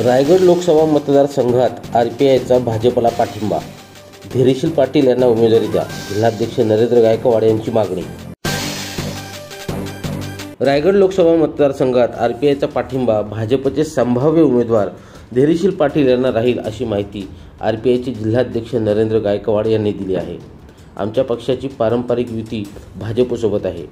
रायगड लोकसभा मतदारसंघात आरपीआयचा भाजपला पाठिंबा. धैर्यशील पाटील यांना उमेदवारी द्या, जिल्हाध्यक्ष नरेंद्र गायकवाड यांची मागणी. रायगड लोकसभा मतदारसंघात आरपीआयचा पाठिंबा भाजपचे संभाव्य उमेदवार धैर्यशील पाटील यांना राहील, अशी माहिती आरपीआयचे जिल्हाध्यक्ष नरेंद्र गायकवाड यांनी दिली आहे. आमच्या पक्षाची पारंपरिक युती भाजपसोबत आहे.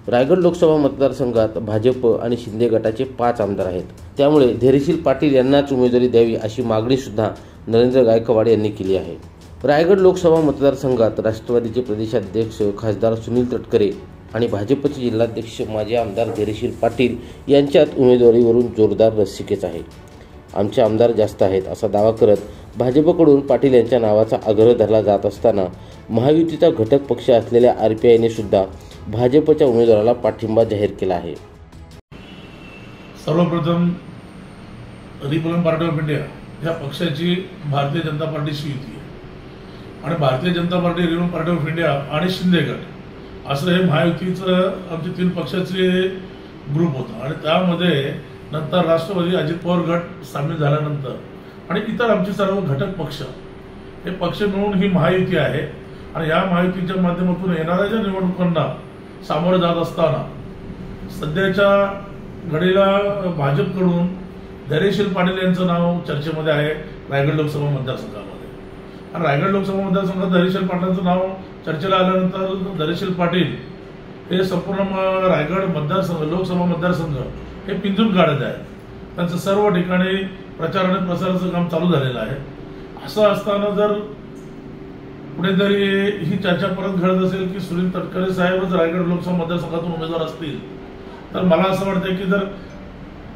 रायगड लोकसभा मतदारसंघात भाजप आणि शिंदे गटाचे 5 आमदार आहेत. त्यामुळे धैर्यशील पाटील यांनाच उमेदवारी द्यावी, अशी मागणी सुद्धा नरेंद्र गायकवाड यांनी केली आहे. रायगड लोकसभा मतदारसंघात राष्ट्रवादीचे प्रदेशाध्यक्ष खासदार सुनील तटकरे आणि भाजपचे जिल्हाध्यक्ष माजी आमदार धैर्यशील पाटील यांच्यात उमेदवारीवरून जोरदार रस्सीखेच आहे. आमचे आमदार जास्त आहेत असा दावा करत भाजपकडून पाटील यांच्या नावाचा आग्रह धरला जात असताना महायुतीचा घटक पक्ष असलेल्या आरपीआयने सुद्धा भाजपच्या उमेदवाराला पाठिंबा जाहीर केला आहे. सर्वप्रथम रिपब्लिकन पार्टी ऑफ इंडिया या पक्षाची भारतीय जनता पार्टीशी युती आहे आणि Bharatiya Janata party, Republican party of India आणि शिंदे गट असं हे महायुतीचं आमचे 3 पक्षाचे ग्रुप होतं. आणि त्यामध्ये नंतर राष्ट्रवादी, अजित पवार गट सामील झाल्यानंतर आणि इतर आमचे सर्व घटक पक्ष हे पक्ष मिळून ही महायुती आहे. आणि या महायुतीच्या माध्यमातून येणाऱ्या ज्या निवडणुकांना सामोरं जात असताना सध्याच्या घडीला भाजपकडून धैर्यशील पाटील यांचं नाव चर्चेमध्ये आहे रायगड लोकसभा मतदारसंघामध्ये. आणि रायगड लोकसभा मतदारसंघात धैर्यशील पाटलांचं नाव चर्चेला आल्यानंतर धैर्यशील पाटील हे संपूर्ण रायगड मतदारसंघ, लोकसभा मतदारसंघ हे पिंजून काढत आहेत. त्यांचं सर्व ठिकाणी प्रचार आणि प्रसाराचं काम चालू झालेलं आहे. असं असताना जर कुठेतरी ही चर्चा परत घडत असेल की सुनील तटकरे साहेबच रायगड लोकसभा मतदारसंघातून उमेदवार असतील, तर मला असं वाटतं की जर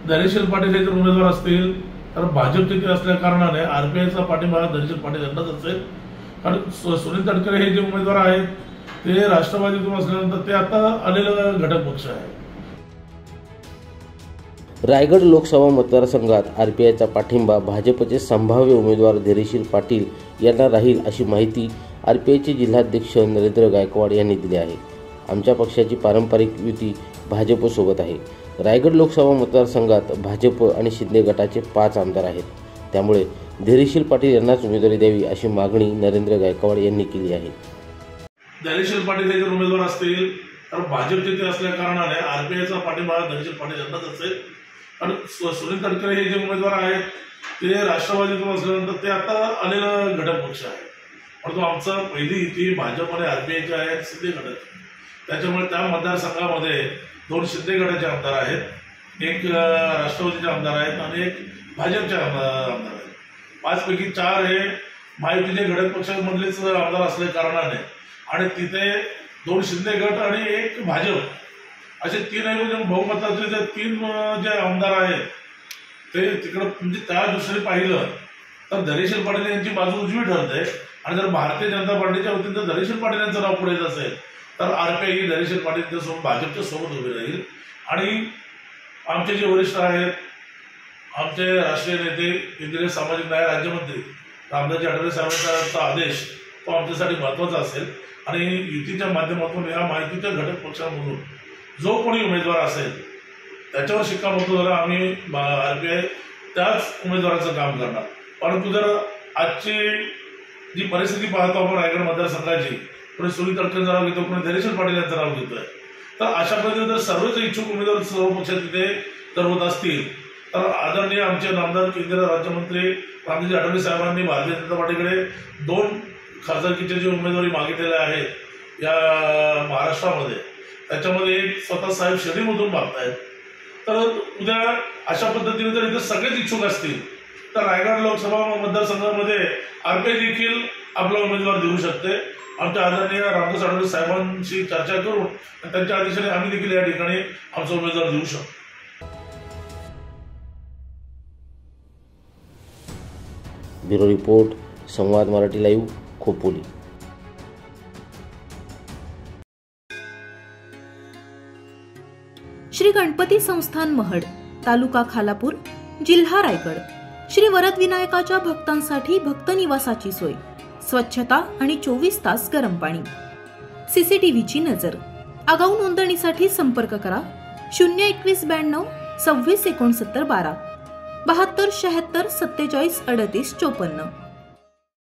धैर्यशील पाटील हे जर उमेदवार असतील तर भाजपचे ते असल्या कारणाने आरपीआयचा पाठिंबा धैर्यशील पाटील यांनाच असेल. कारण सुनील तटकरे हे जे उमेदवार आहेत ते राष्ट्रवादीतून असल्यानंतर ते आता आलेलं घटक पक्ष आहे. रायगड लोकसभा मतदारसंघात आरपीआयचा पाठिंबा भाजपचे संभाव्य उमेदवार धैर्यशील पाटील यांना राहील, अशी माहिती आरपीआयचे जिल्हाध्यक्ष नरेंद्र गायकवाड यांनी दिली आहे. आमच्या पक्षाची पारंपरिक युती भाजपसोबत आहे. रायगड लोकसभा मतदारसंघात भाजप आणि शिंदे गटाचे 5 आमदार आहेत. त्यामुळे धैर्यशील पाटील यांनाच उमेदवारी द्यावी, अशी मागणी नरेंद्र गायकवाड यांनी केली आहे. धैर्यशील पाटील हे जर उमेदवार असतील तर भाजपचे ते असल्या कारणाने आरपीआयचा पाठिंबा धैर्यशील पाटील यांनाच असेल. आणि सुनील तटकरे हे जे उमेदवार आहेत ते राष्ट्रवादीतून असल्यानंतर ते आता आलेलं घटक पक्ष आहे. परंतु आमचा पहिली युती भाजप आणि आरपीआयची आहे, शिंदे गटाची. त्याच्यामुळे त्या मतदारसंघामध्ये 2 शिंदे गटाचे आमदार आहेत, 1 राष्ट्रवादीचे आमदार आहेत आणि 1 भाजपचे आमदार आहेत. 5 पैकी 4 हे महायुतीचे घटक पक्षांमधलेच आमदार असल्या कारणाने आणि तिथे 2 शिंदे गट आणि 1 भाजप असे 3 ऐवजी बहुमताचे जे 3 जे आमदार आहेत ते तिकडं, म्हणजे त्या दृष्टीने पाहिलं तर धैर्यशील पाटील यांची बाजू उजवी ठरते. आणि जर भारतीय जनता पार्टीच्या वतीने जर धैर्यशील पाटील यांचं नाव पुढे येत असेल तर आरपीआय ही धैर्यशील पाटील सोबत भाजपच्या सोबत उभी राहील. आणि आमचे जे वरिष्ठ आहेत, आमचे राष्ट्रीय नेते, केंद्रीय सामाजिक न्याय राज्यमंत्री रामदासजी आठवले साहेबांचा आदेश तो आमच्यासाठी महत्त्वाचा असेल. आणि युतीच्या माध्यमातून या माहितीच्या घटक पक्षांमधून जो कोणी उमेदवार असेल त्याच्यावर शिक्कामोर्तब झाला आम्ही आरपीआय त्याच उमेदवाराचं काम करणार. परंतु जर आजची जी परिस्थिती पाहतो आपण रायगड मतदारसंघाची, कोणी सुनील तटकरेंचं नाव घेतो, कोणी धैर्यशील पाटील यांचं नाव घेतोय, तर अशा पद्धतीने जर सर्वच इच्छुक उमेदवार सर्व पक्षात तिथे जर होत असतील तर आदरणीय आमचे नामदार केंद्रीय राज्यमंत्री रामदासजी आठवले साहेबांनी भारतीय जनता पार्टीकडे 2 खासदारकीच्या जी उमेदवारी मागितलेल्या आहेत या महाराष्ट्रामध्ये, त्याच्यामध्ये एक स्वतः साहेब शहरीमधून मागतायत. तर उद्या अशा पद्धतीने जर इथे सगळेच इच्छुक असतील तर रायगड लोकसभा मतदारसंघामध्ये आरपीआय देखील आपला उमेदवार देऊ शकते. आमच्या आदरणीय रामदास आठवले साहेबांशी चर्चा करून त्यांच्या आदेशाने आम्ही देखील या ठिकाणी आमचा उमेदवार देऊ शकतो. ब्युरो रिपोर्ट, संवाद मराठी लाईव्ह, खोपोली. श्री गणपती संस्थान महड, तालुका खालापूर, जिल्हा रायगड. श्री वरद विनायकाच्या भक्तांसाठी भक्त निवासाची सोय, स्वच्छता आणि 24 तास गरम पाणी, सीसीटीव्हीची नजर. आगाऊ नोंदणीसाठी संपर्क करा 02192 26 69 12. 72 76 47 38 54.